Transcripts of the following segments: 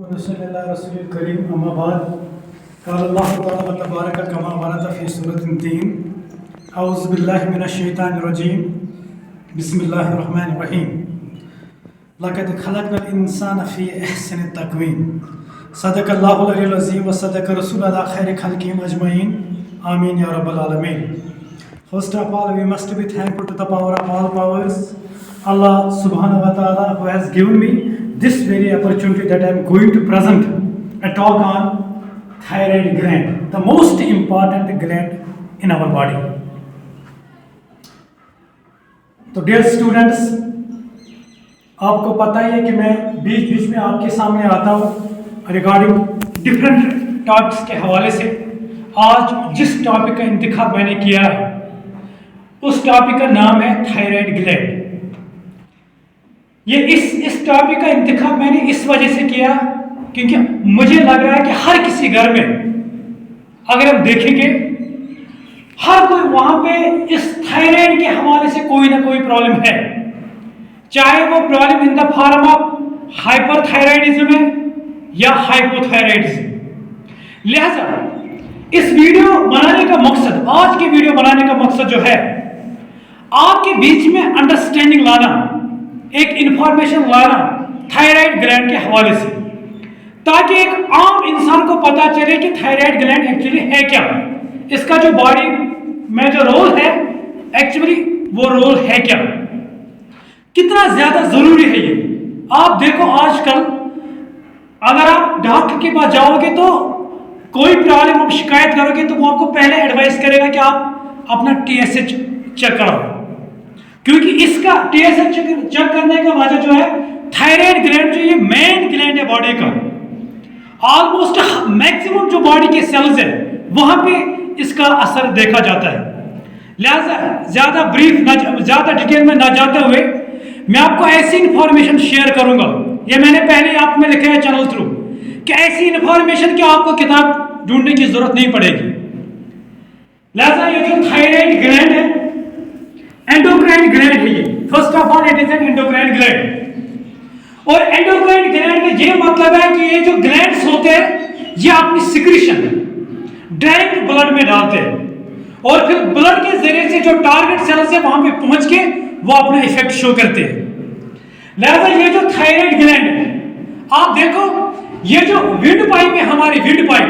करीम अम्माबाद तबारक कमा वरद फ़ी सूरतिन तीन औज़ु बिल्लाहि मिनश शैतानिर रजीम बिस्मिल्लाहिर रहमानिर रहीम लक़द खलक़नल इंसान फ़ी अहसनि तक़वीम सदक़ल्लाहुल अलियुल अज़ीम व सदक़ रसूलुल्लाह खैर खल्क़िहिम अजमईन आमीन या रब्बल आलमीन। First of all, we must be thankful to the power of all powers, Allah subhanahu wa ta'ala, who has given me this very opportunity that I am going to present a talk on thyroid gland, the most important gland in our body. तो dear students, आपको पता ही है कि मैं बीच बीच में आपके सामने आता हूँ रिगार्डिंग डिफरेंट टॉपिक्स के हवाले से। आज जिस टॉपिक का इंतखाब मैंने किया है उस टॉपिक का नाम है थायराइड ग्लैंड। ये इस टॉपिक का इंतखाब मैंने इस वजह से किया क्योंकि मुझे लग रहा है कि हर किसी घर में अगर हम देखेंगे हर कोई वहां पे इस थायराइड के हवाले से कोई ना कोई प्रॉब्लम है, चाहे वो problem in the form of hyperthyroidism है या हाइपोथायराइडिज्म। लिहाजा इस वीडियो बनाने का मकसद, आज की वीडियो बनाने का मकसद जो है आपके बीच में अंडरस्टैंडिंग लाना, एक इंफॉर्मेशन लाना थायराइड ग्लैंड के हवाले से, ताकि एक आम इंसान को पता चले कि थायराइड ग्लैंड एक्चुअली है क्या, इसका जो बॉडी में जो रोल है एक्चुअली वो रोल है क्या, कितना ज्यादा जरूरी है ये। आप देखो आजकल अगर आप डॉक्टर के पास जाओगे तो कोई प्रॉब्लम आप शिकायत करोगे तो वो आपको पहले एडवाइस करेगा कि आप अपना TSH चेक कराओ, क्योंकि इसका TSH चेक करने का वजह जो है थायराइड ग्लैंड जो ये मेन ग्लैंड है बॉडी का, ऑलमोस्ट मैक्सिमम जो बॉडी के सेल्स है वहां पे इसका असर देखा जाता है। लिहाजा ज्यादा ज्यादा डिटेल में ना जाते हुए मैं आपको ऐसी इंफॉर्मेशन शेयर करूंगा, ये मैंने पहले आप में लिखा है चैनल थ्रू कि ऐसी इंफॉर्मेशन की आपको किताब ढूंढने की जरूरत नहीं पड़ेगी। लिहाजा ये जो थायराइड ग्लैंड है एंडोक्राइन ग्लैंड है, ये first of all it is an endocrine gland. और एंडोक्राइन ग्लैंड का ये मतलब है कि ये जो ग्लैंड्स होते हैं ये अपनी सिक्रीशन डायरेक्ट ब्लड में डालते हैं और फिर ब्लड के जरिए से जो टारगेट सेल्स है वहां पे पहुंच के वो अपना इफेक्ट शो करते हैं। लिहाजा ये जो थायराइड ग्लैंड है आप देखो, ये जो विंड पाइप है हमारी विंड पाइप,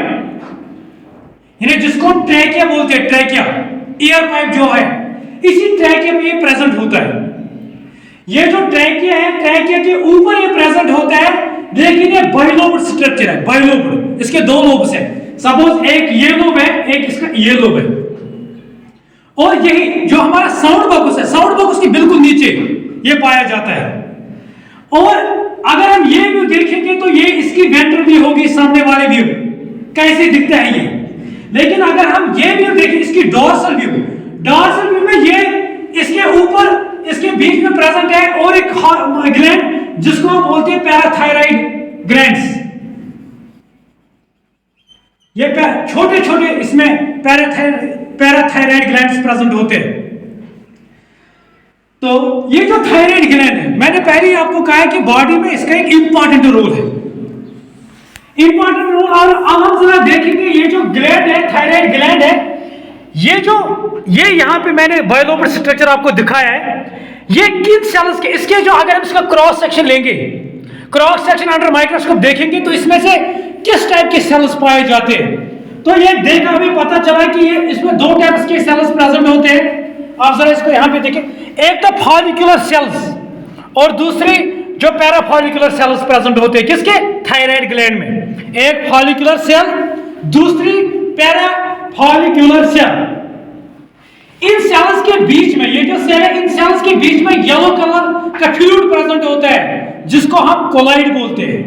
यानी जिसको हम ट्रैकिया बोलते हैं, ट्रैकिया एयर पाइप जो है, इसी ट्रैकिया में ये प्रेजेंट होता है। ये जो ट्रैकिया है ट्रैकिया के ऊपर ये प्रेजेंट होता है, लेकिन ये बाइलोब्ड स्ट्रक्चर है, बाइलोब्ड, इसके दो लोब्स हैं। सपोज एक ये लोब है, एक इसका ये लोब है, और यही जो हमारा साउंड बॉक्स है, साउंड बॉक्स के बिल्कुल नीचे ये पाया जाता है। और अगर हम ये व्यू देखेंगे तो ये इसकी वेंट्रल व्यू होगी, सामने वाले व्यू कैसे दिखता है ये। लेकिन अगर हम ये व्यू देखें इसकी डॉर्सल व्यू, डॉर्सल व्यू में ये इसके ऊपर इसके बीच में प्रेजेंट है और एक ग्लैंड जिसको हम बोलते हैं पैराथायराइड ग्लैंड्स। ये छोटे छोटे इसमें पैराथायराइड ग्लैंड्स प्रेजेंट होते हैं। तो ये जो थायराइड ग्लैंड है, मैंने पहले ही आपको कहा है कि बॉडी में इसका एक इंपॉर्टेंट रोल है, इंपॉर्टेंट रोल। और अब हम जरा देखेंगे ये जो ग्लैंड है, थायराइड ग्लैंड है, ये यहां पे मैंने बाइलोब्ड स्ट्रक्चर आपको दिखाया है, ये किन सेल्स के, इसके जो अगर हम इसका क्रॉस सेक्शन लेंगे, क्रॉस सेक्शन अंडर माइक्रोस्कोप देखेंगे तो इसमें से किस टाइप के सेल्स पाए जाते हैं। तो ये देखकर हमें पता चला कि ये इसमें दो टाइप्स के सेल्स प्रेजेंट होते हैं। आप जरा इसको यहां पे देखें, एक तो फॉलिकुलर सेल्स और दूसरी जो पैराफॉलिकुलर सेल्स प्रेजेंट होते हैं किसके, थायराइड ग्लैंड में। एक फॉलिकुलर सेल, दूसरी पैराफॉलिकुलर सेल। इन सेल्स के बीच में, ये जो सेल है इन सेल्स के बीच में येलो कलर का फ्लूइड प्रेजेंट होता है जिसको हम कोलाइड बोलते हैं।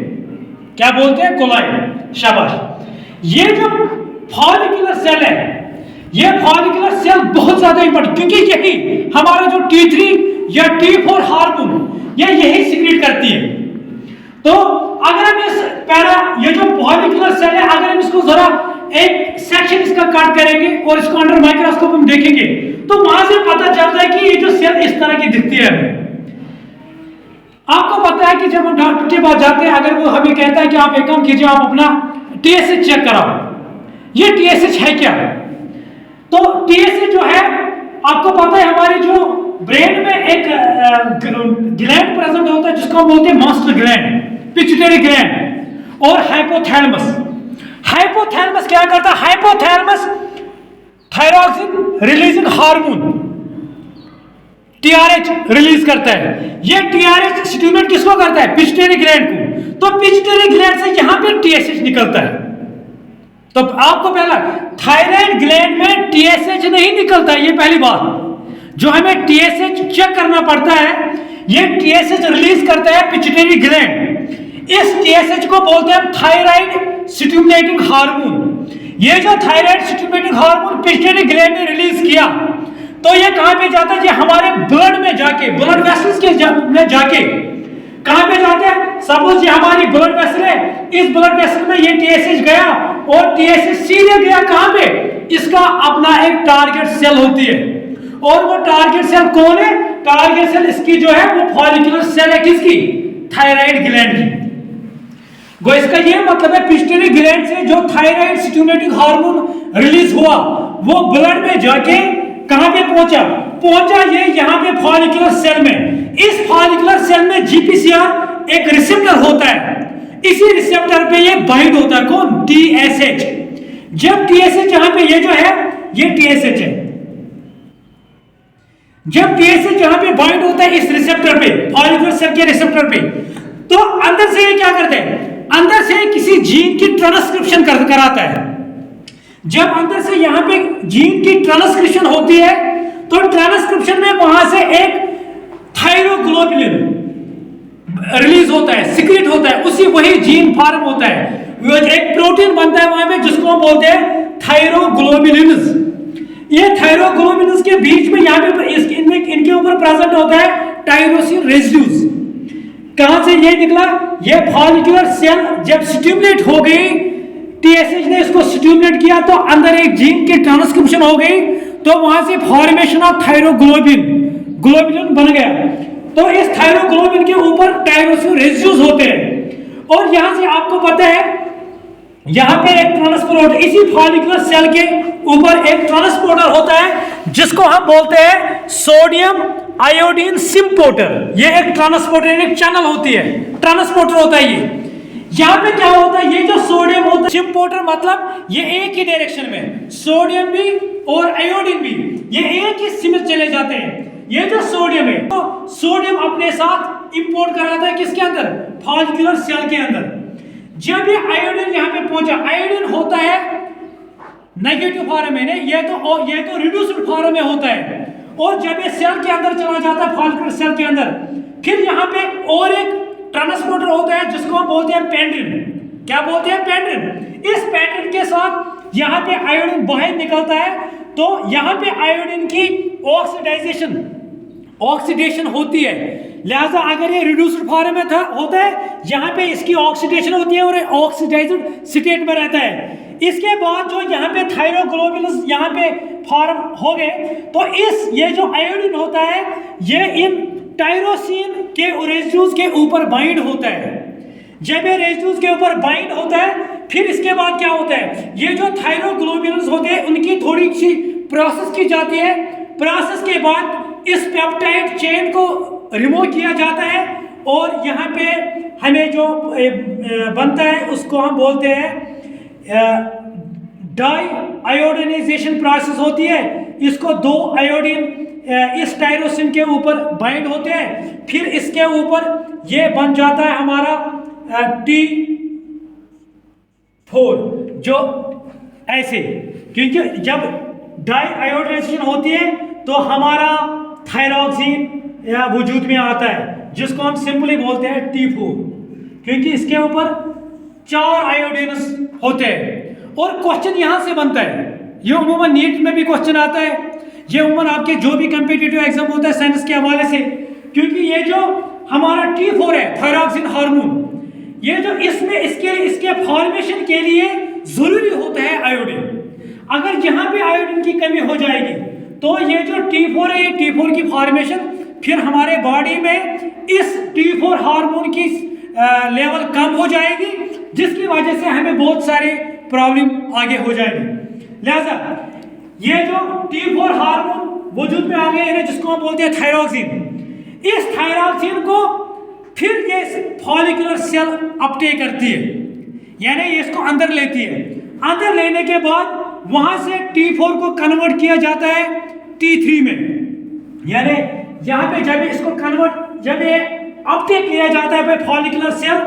क्या बोलते हैं, कोलाइड, शाबाश। ये जो फॉलिकुलर सेल है, ये फॉलिकुलर सेल बहुत ज्यादा इंपॉर्टेंट, क्योंकि यही हमारा जो T3 या T4 हार्मोन यही सीक्रेट करती है। तो अगर हम ये जो फॉलिकुलर सेल है, अगर हम इसको जरा एक सेक्शन इसका कट करेंगे और इसको अंडर माइक्रोस्कोप में देखेंगे तो वहां से पता चलता है कि ये जो सेल इस तरह की दिखती है हमें। आपको पता है कि जब हम डॉक्टर के पास जाते हैं, अगर वो हमें कहता है कि आप एक काम कीजिए, आप अपना टीएसएच चेक कराओ, ये टीएसएच है क्या? तो टीएसएच जो है, आपको पता है हमारे जो ब्रेन में एक ग्लैंड प्रेजेंट होता है जिसको हम बोलते हैं मास्टर ग्लैंड, पिट्यूटरी ग्लैंड और हाइपोथैलेमस। हाइपोथैलेमस क्या करता है? Hypothalamus thyroxine releasing hormone TRH release करता है। ये टीआरएच स्टिमुलेट किसको करता है? पिट्यूटरी ग्लैंड को। तो पिट्यूटरी ग्लैंड से यहां पे टीएसएच निकलता है। तो आपको पहला थायराइड ग्लैंड में टीएसएच नहीं निकलता, ये पहली बात जो हमें टीएसएच चेक करना पड़ता है। ये टीएसएच रिलीज करता है पिट्यूटरी ग्लैंड। इस टीएसएच को बोलते हैं थायराइड स्टिमुलेटिंग हार्मोन। ये जो thyroid stimulating hormone pituitary gland ने रिलीज किया, तो ये कहां पे जाता है? ये हमारे ब्लड में जाके, ब्लड वेसल्स के में जाके कहां पे जाते हैं? सपोज ये हमारी ब्लड वेसल है, इस ब्लड वेसल में ये टीएसएच गया और टीएसएच सीधे गया कहां पे? इसका अपना एक टारगेट सेल होती है, और वो टारगेट सेल कौन है? टारगेट सेल इसकी जो है वो फॉलिकुलर सेल है, किसकी? थायराइड ग्लैंड की। गो इसका ये मतलब है पिट्यूटरी ग्लैंड से जो थायराइड स्टिमुलेटिंग हार्मोन रिलीज हुआ, वो ब्लड में जाके कहां पे पहुंचा ये यहां पे फॉलिकुलर सेल में। इस फॉलिकुलर सेल में जीपीसीआर एक रिसेप्टर होता है, इसी रिसेप्टर पे ये बाइंड होता है। कौन? टीएसएच। जब टीएसएच यहां पे, ये जो है ये टीएसएच है, जब टीएसएच यहां पे बाइंड होता है इस रिसेप्टर पे, फॉलिकुलर सेल के रिसेप्टर पे, तो अंदर से ये क्या करते हैं? अंदर से किसी जीन की ट्रांसक्रिप्शन कराता है। जब अंदर से यहां पे जीन की ट्रांसक्रिप्शन होती है, तो ट्रांसक्रिप्शन में वहां से एक थायरोग्लोबुलिन रिलीज होता है, सीक्रेट होता है, उसी वही जीन फॉर्म होता है, वो एक प्रोटीन बनता है वहां पे जिसको हम बोलते हैं थायरोग्लोबुलिन्स। ये थायरोग्लोबुलिन्स के बीच में यहां पे इनके ऊपर प्रेजेंट होता है टायरोसिन रेजिड्यूज। कहां से ये निकला? ये फॉलिकुलर सेल जब स्टिमुलेट हो गई, टीएसएच ने इसको स्टिमुलेट किया, तो अंदर एक जीन की ट्रांसक्रिप्शन हो गई, तो वहां से फॉर्मेशन ऑफ ग्लोबुलिन बन गया। तो इस थायरोग्लोबुलिन के ऊपर टायरोसिन रेजिड्यूज होते हैं, और यहां से आपको पता है यहां पे एक ट्रांसपोर्टर, इसी फॉलिकुलर सेल के ऊपर एक ट्रांसपोर्टर होता है जिसको हम बोलते हैं सोडियम आयोडीन सिम्पोर्टर। ये एक ट्रांसपोर्टर, एक चैनल होती है, ट्रांसपोर्टर होता है ये। यहां पे क्या होता है? ये जो सोडियम होता है, सिम्पोर्टर मतलब ये एक ही डायरेक्शन में, सोडियम भी और आयोडीन भी ये एक ही सीम में चले जाते हैं। ये जो सोडियम है, तो सोडियम अपने साथ इंपोर्ट कराता है किसके अंदर? फॉलिकुलर सेल के अंदर। जब ये आयोडीन यहां पे पहुंचा, आयोडीन होता है नेगेटिव फॉर्म में, ये तो रिड्यूस्ड फॉर्म में होता है, और जब ये सेल के अंदर चला जाता है, फॉलिकुलर सेल के अंदर, फिर यहां पे और एक ट्रांसपोर्टर होता है जिसको हम बोलते हैं पेंड्रिन। क्या बोलते हैं? पेंड्रिन। इस पेंड्रिन के साथ यहां पे आयोडीन बाहर निकलता है, तो यहां पे आयोडीन की ऑक्सीडेशन होती है। लिहाजा अगर ये रिड्यूस्ड फॉर्म में होता है, यहां पे इसकी ऑक्सीडेशन होती है और ऑक्सीडाइज्ड स्टेट में रहता है। इसके बाद जो यहाँ पे थायरोग्लोबुलिन्स यहाँ पे फॉर्म हो गए, तो ये जो आयोडीन होता है, ये इन टायरोसिन के रेजिड्यूज के ऊपर बाइंड होता है। जब ये रेजिड्यूज के ऊपर बाइंड होता है, फिर इसके बाद क्या होता है? ये जो थायरोग्लोबुलिन्स होते हैं उनकी थोड़ी सी प्रोसेस की जाती है। प्रोसेस के बाद इस पेप्टाइड चेन को रिमूव किया जाता है, और यहाँ पे हमें जो बनता है उसको हम बोलते हैं डाई आयोडीनाइजेशन प्रोसेस होती है। इसको दो आयोडीन इस टायरोसिन के ऊपर बाइंड होते हैं, फिर इसके ऊपर ये बन जाता है हमारा T4, जो ऐसे, क्योंकि जब डाई आयोडीनाइजेशन होती है तो हमारा थायरॉक्सिन या वजूद में आता है, जिसको हम सिंपली बोलते हैं T4, क्योंकि इसके ऊपर 4 आयोडीन्स होते हैं। और क्वेश्चन यहां से बनता है, ये उम्मूमन नीट में भी क्वेश्चन आता है, ये उम्मूमन आपके जो भी कम्पिटिटिव एग्जाम होता है साइंस के हवाले से, क्योंकि ये जो हमारा T4 है थायरॉक्सिन हार्मोन, ये जो इसमें इसके फॉर्मेशन के लिए जरूरी होता है आयोडीन। अगर यहाँ पे आयोडीन की कमी हो जाएगी तो ये जो T4 है, ये T4 की फॉर्मेशन फिर हमारे बॉडी में इस T4 हार्मोन की लेवल कम हो जाएगी, जिसकी वजह से हमें बहुत सारे प्रॉब्लम आगे हो जाएगी। लिहाजा ये जो T4 हार्मोन वजूद में आ गए हैं जिसको हम बोलते हैं थायरोक्सिन, इस थायरोक्सिन को फिर ये फॉलिकुलर सेल अपटेक करती है, यानी ये इसको अंदर लेती है। अंदर लेने के बाद वहां से T4 को कन्वर्ट किया जाता है T3 में, यानी यहाँ पे जब इसको कन्वर्ट जब ये अपटेक किया जाता है फॉलिकुलर सेल,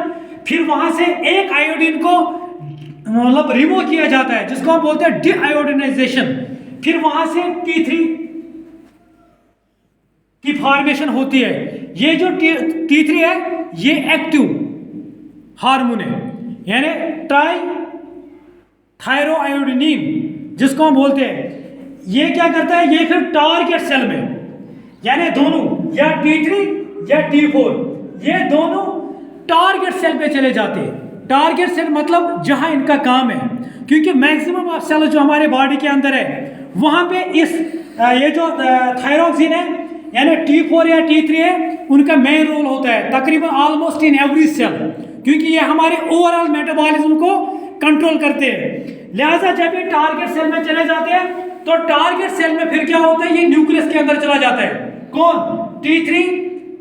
फिर वहां से एक आयोडीन को मतलब रिमूव किया जाता है जिसको हम बोलते हैं डीआयोडीनाइजेशन। फिर वहां से T3 की फॉर्मेशन होती है। ये जो T3 है ये एक्टिव हार्मोन है, यानी ट्राई थायरोआयोडीन जिसको हम बोलते हैं। ये क्या करता है, ये फिर टारगेट सेल में, यानी दोनों या T3 या T4 ये दोनों टारगेट सेल पे चले जाते हैं। टारगेट सेल मतलब जहां इनका काम है, क्योंकि मैक्सिमम ऑफ सेल जो हमारे बॉडी के अंदर है वहां पे इस ये जो थायरोक्सिन है यानी T4 या T3 है उनका मेन रोल होता है तकरीबन ऑलमोस्ट इन एवरी सेल, क्योंकि ये हमारे ओवरऑल मेटाबॉलिज्म को कंट्रोल करते हैं। लिहाजा जब ये टारगेट सेल में चले जाते हैं तो टारगेट सेल में फिर क्या होता है, ये न्यूक्लियस के अंदर चला जाता है। कौन? T3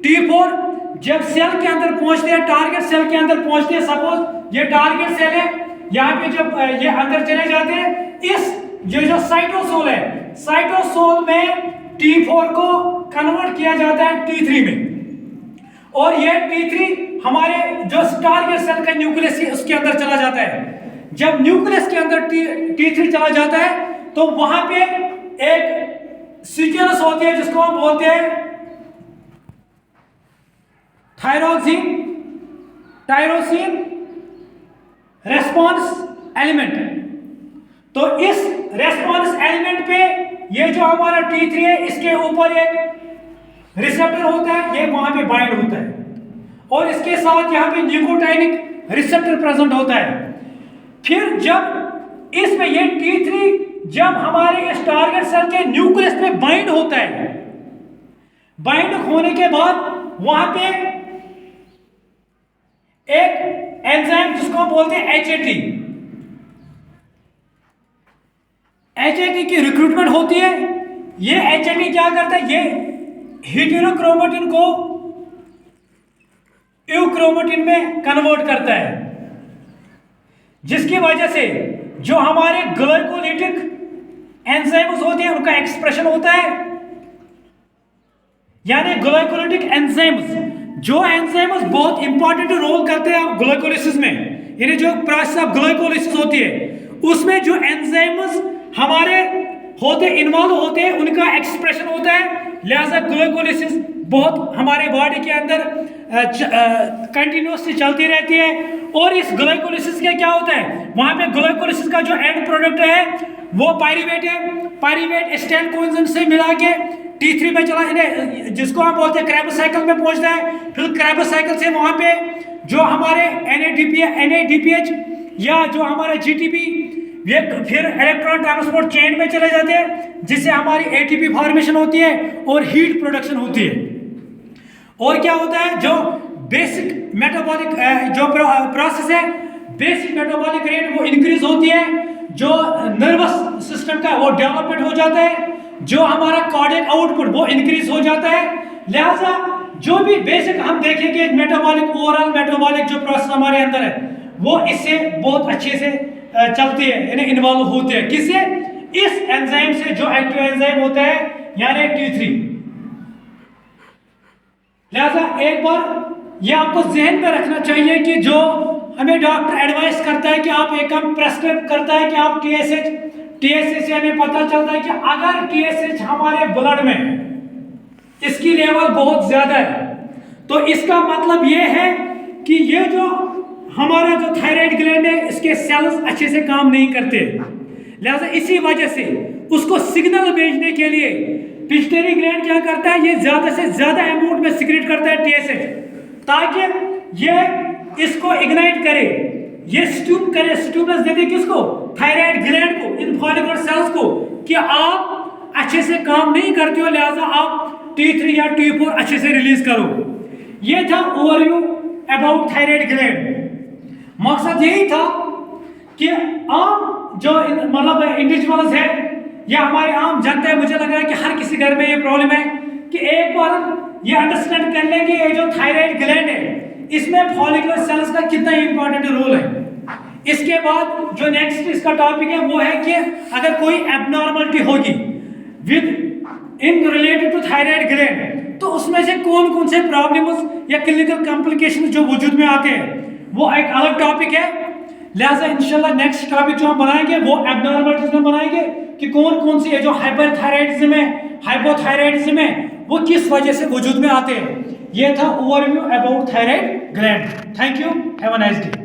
T4 जब सेल के अंदर पहुंचते हैं, टारगेट सेल के अंदर पहुंचते हैं, सपोज ये टारगेट सेल है, यहाँ पे जब ये अंदर चले जाते हैं, इस ये जो साइटोसोल है, साइटोसोल में T4 को कन्वर्ट किया जाता है T3 में, और ये T3 हमारे जो टारगेट सेल का न्यूक्लियस है उसके अंदर चला जाता है। जब न्यूक्लियस के अंदर T3 चला जाता है तो वहां पे एक सीक्वेंस होती है जिसको हम बोलते हैं टायरोसिन रेस्पॉन्स एलिमेंट। तो इस रेस्पॉन्स एलिमेंट पे ये जो हमारा T3 है इसके ऊपर एक रिसेप्टर होता है, ये वहां पे बाइंड होता है, और इसके साथ यहाँ पे निकोटाइनिक रिसेप्टर प्रेजेंट होता है। फिर जब इसमें ये T3 जब हमारे इस टारगेट सेल के न्यूक्लियस में बाइंड होता है, बाइंड होने के बाद वहां पे एक एंजाइम जिसको हम बोलते हैं HAT की रिक्रूटमेंट होती है। ये HAT क्या करता है, ये हेटेरोक्रोमेटिन को यूक्रोमेटिन में कन्वर्ट करता है, जिसकी वजह से जो हमारे ग्लाइकोलिटिक एंजाइम्स होते हैं उनका एक्सप्रेशन होता है। यानी ग्लाइकोलिटिक एंजाइम्स, जो एंजाइम्स बहुत इंपॉर्टेंट रोल करते हैं ग्लाइकोलिसिस में, यानी जो प्रोसेस ऑफ ग्लाइकोलिसिस होती है उसमें जो एंजाइम्स हमारे होते इन्वॉल्व होते हैं उनका एक्सप्रेशन होता है। लिहाजा ग्लाइकोलिसिस बहुत हमारे बॉडी के अंदर कंटिन्यूसली चलती रहती है। और इस ग्लाइकोलिसिस के क्या होता है, वहां पे ग्लाइकोलिसिस का जो एंड प्रोडक्ट है वो पायरीवेट है। पायरीवेट एस्टेट कोएंजाइम से मिला के T3 में चला, जिसको हम बोलते हैं क्रेबस साइकिल में पहुंचता है। फिर क्रेबस साइकिल से वहां पे जो हमारे NADPH या जो हमारे GTP ये फिर इलेक्ट्रॉन ट्रांसपोर्ट चेन में चले जाते हैं, जिससे हमारी ATP फॉर्मेशन होती है और हीट प्रोडक्शन होती है। और क्या होता है, जो बेसिक मेटाबॉलिक जो प्रोसेस है, बेसिक मेटाबॉलिक रेट वो इंक्रीज होती है, जो नर्वस सिस्टम का वो डेवलपमेंट हो जाता है, जो हमारा कार्डियक आउटपुट वो इंक्रीज हो जाता है। लिहाजा जो भी बेसिक हम देखेंगे मेटाबॉलिक ओवरऑल मेटाबॉलिक जो प्रोसेस हमारे अंदर है वो इससे बहुत अच्छे से चलती है, यानी इन्वॉल्व होते हैं। किससे? इस एंजाइम से, जो एक्टिव एंजाइम होता है यानी T3। लिहाजा एक बार ये आपको जहन में रखना चाहिए कि जो हमें डॉक्टर एडवाइस करता है कि आप एक हम प्रेस्क्राइब करता है कि आप TSH से हमें पता चलता है कि अगर TSH हमारे ब्लड में इसकी लेवल बहुत ज्यादा है तो इसका मतलब ये है कि ये जो हमारा जो थायराइड ग्लैंड है इसके सेल्स अच्छे से काम नहीं करते। लिहाजा इसी वजह से उसको सिग्नल भेजने के लिए पिट्यूटरी ग्लैंड क्या करता है, ये ज्यादा से ज्यादा अमाउंट में सिक्रेट करता है TSH, ताकि ये इसको इग्नाइट करे, ये स्टिमुलस देते किसको, थायराइड ग्लैंड को, इन फॉलिकुलर सेल्स को, कि आप अच्छे से काम नहीं करते हो, लिहाजा आप T3 या T4 अच्छे से रिलीज करो। ये था ओवरव्यू अबाउट थायराइड ग्लैंड। मकसद यही था कि आम जो मतलब इंडिविजुअल्स है या हमारे आम जनता है, मुझे लग रहा है कि हर किसी घर में ये प्रॉब्लम है कि एक बार ये अंडरस्टैंड कर लें कि ये जो थायराइड ग्लैंड है इसमें फॉलिकुलर सेल्स का कितना इंपॉर्टेंट रोल है। इसके बाद जो नेक्स्ट इसका टॉपिक है वो है कि अगर कोई एबनॉर्मलिटी होगी within related to thyroid gland तो उसमें से कौन कौन से प्रॉब्लम्स या क्लिनिकल कॉम्प्लिकेशन जो वजूद में आते हैं वो एक अलग टॉपिक है। लिहाजा इंशाल्लाह नेक्स्ट टॉपिक जो हम बनाएंगे वो एबनॉर्मलिटीज में बनाएंगे कि कौन कौन सी है जो हाइपरथायराइडिज्म है, हाइपोथायराइडिज्म है, वो किस वजह से वजूद में आते हैं। ये था overview about thyroid gland. Thank you, have a nice day.